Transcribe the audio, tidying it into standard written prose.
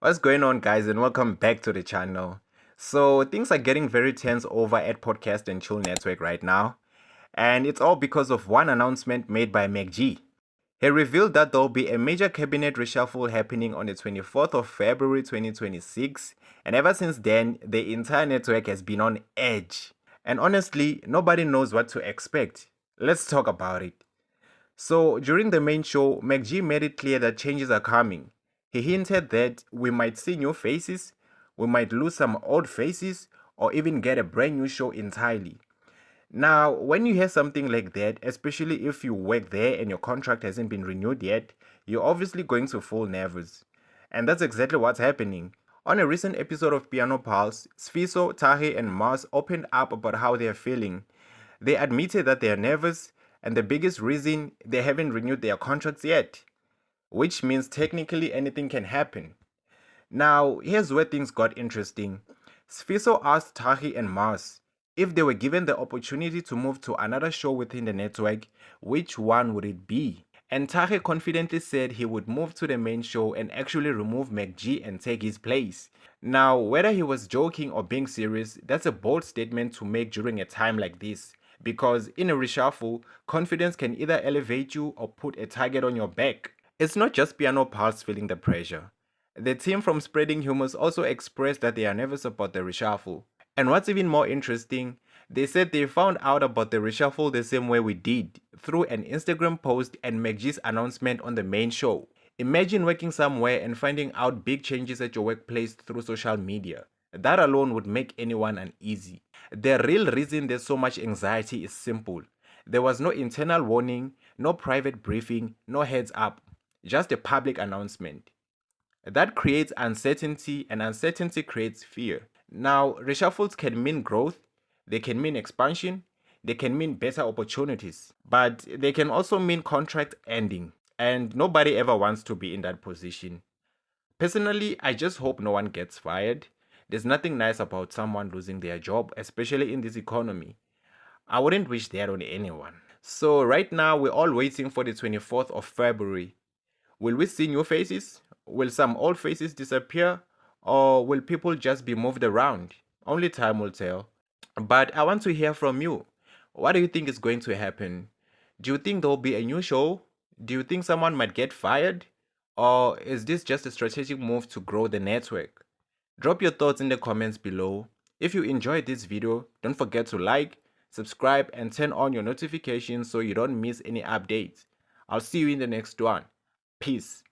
What's going on, guys, and welcome back to the channel. So, things are getting very tense over at Podcast and Chill Network right now, and it's all because of one announcement made by MacG. He revealed that there will be a major cabinet reshuffle happening on the 24th of February 2026, and ever since then, the entire network has been on edge. And honestly, nobody knows what to expect. Let's talk about it. So, during the main show, MacG made it clear that changes are coming. He hinted that we might see new faces, we might lose some old faces, or even get a brand new show entirely. Now, when you hear something like that, especially if you work there and your contract hasn't been renewed yet, you're obviously going to feel nervous. And that's exactly what's happening. On a recent episode of Piano Pulse, Sfiso, Thakgi, and Mars opened up about how they're feeling. They admitted that they're nervous, and the biggest reason they haven't renewed their contracts yet, which means technically anything can happen. Now, here's where things got interesting. Sfiso asked Thakgi and Mars if they were given the opportunity to move to another show within the network, which one would it be? And Thakgi confidently said he would move to the main show and actually remove MacG and take his place. Now, whether he was joking or being serious, that's a bold statement to make during a time like this. Because in a reshuffle, confidence can either elevate you or put a target on your back. It's not just Piano Pulse feeling the pressure. The team from Spreading Humors also expressed that they are nervous about the reshuffle. And what's even more interesting, they said they found out about the reshuffle the same way we did, through an Instagram post and MacG's announcement on the main show. Imagine working somewhere and finding out big changes at your workplace through social media. That alone would make anyone uneasy. The real reason there's so much anxiety is simple. There was no internal warning, no private briefing, no heads up, just a public announcement. That creates uncertainty, and uncertainty creates fear. Now, reshuffles can mean growth, they can mean expansion, they can mean better opportunities, but they can also mean contract ending, and nobody ever wants to be in that position. Personally, I just hope no one gets fired. There's nothing nice about someone losing their job, especially in this economy. I wouldn't wish that on anyone. So, right now, we're all waiting for the 24th of February. Will we see new faces? Will some old faces disappear? Or will people just be moved around? Only time will tell. But I want to hear from you. What do you think is going to happen? Do you think there will be a new show? Do you think someone might get fired? Or is this just a strategic move to grow the network? Drop your thoughts in the comments below. If you enjoyed this video, don't forget to like, subscribe, and turn on your notifications so you don't miss any updates. I'll see you in the next one. Peace.